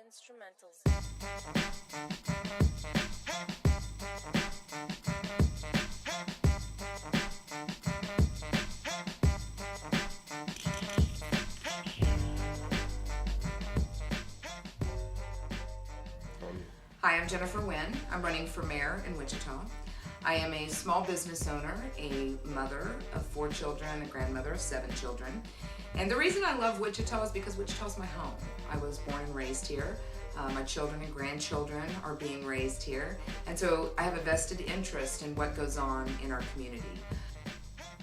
instrumentals. Hi, I'm Jennifer Winn. I'm running for mayor in Wichita. I am a small business owner, a mother of 4 children, a grandmother of 7 children. And the reason I love Wichita is because Wichita is my home. I was born and raised here. My children and grandchildren are being raised here. And so I have a vested interest in what goes on in our community.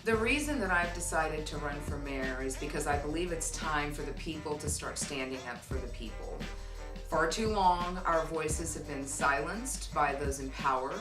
The reason that I've decided to run for mayor is because I believe it's time for the people to start standing up for the people. Far too long, our voices have been silenced by those in power,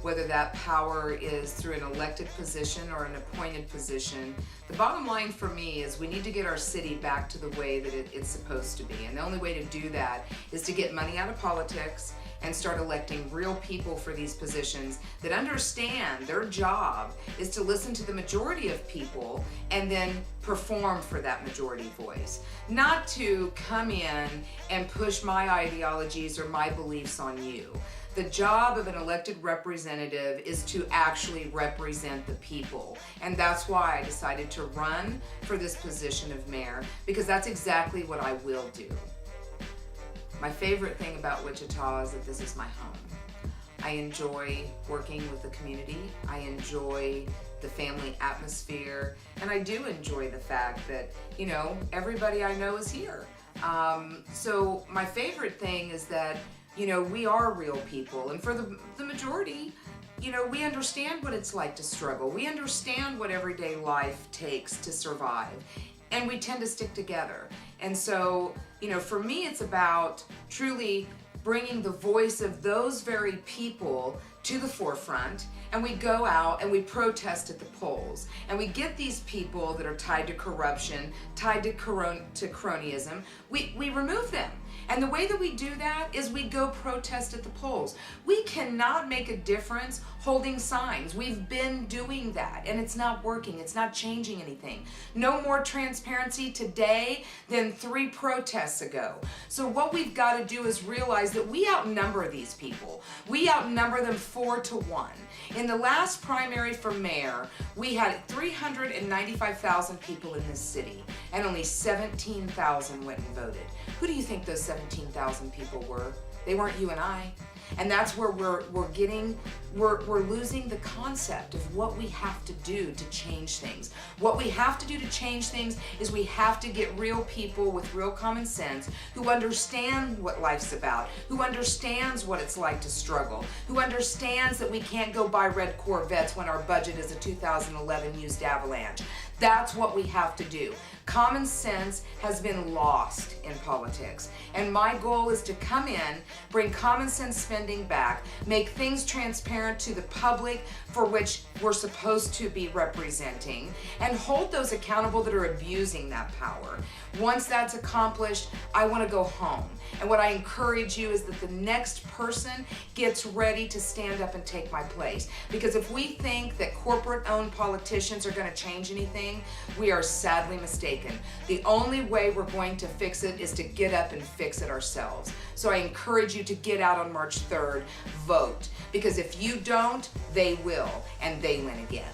whether that power is through an elected position or an appointed position. The bottom line for me is we need to get our city back to the way that it's supposed to be. And the only way to do that is to get money out of politics and start electing real people for these positions that understand their job is to listen to the majority of people and then perform for that majority voice. Not to come in and push my ideologies or my beliefs on you. The job of an elected representative is to actually represent the people. And that's why I decided to run for this position of mayor, because that's exactly what I will do. My favorite thing about Wichita is that this is my home. I enjoy working with the community. I enjoy the family atmosphere. And I do enjoy the fact that, everybody I know is here. So my favorite thing is that, we are real people. And for the majority, we understand what it's like to struggle. We understand what everyday life takes to survive. And we tend to stick together. And so, for me, it's about truly bringing the voice of those very people to the forefront, and we go out and we protest at the polls, and we get these people that are tied to corruption, tied to cronyism, we remove them. And the way that we do that is we go protest at the polls. We cannot make a difference holding signs. We've been doing that, and it's not working. It's not changing anything. No more transparency today than 3 protests ago. So what we've got to do is realize that we outnumber these people. We outnumber them 4 to 1. In the last primary for mayor, we had 395,000 people in this city, and only 17,000 went and voted. Who do you think those 17,000 people were? They weren't you and I. And that's where we're losing the concept of what we have to do to change things. What we have to do to change things is we have to get real people with real common sense who understand what life's about, who understands what it's like to struggle, who understands that we can't go buy red Corvettes when our budget is a 2011 used Avalanche. That's what we have to do. Common sense has been lost in politics. And my goal is to come in, bring common sense spending back, make things transparent to the public for which we're supposed to be representing, and hold those accountable that are abusing that power. Once that's accomplished, I want to go home. And what I encourage you is that the next person gets ready to stand up and take my place. Because if we think that corporate-owned politicians are going to change anything, we are sadly mistaken. The only way we're going to fix it is to get up and fix it ourselves. So I encourage you to get out on March 3rd, vote. Because if you don't, they will, and they win again.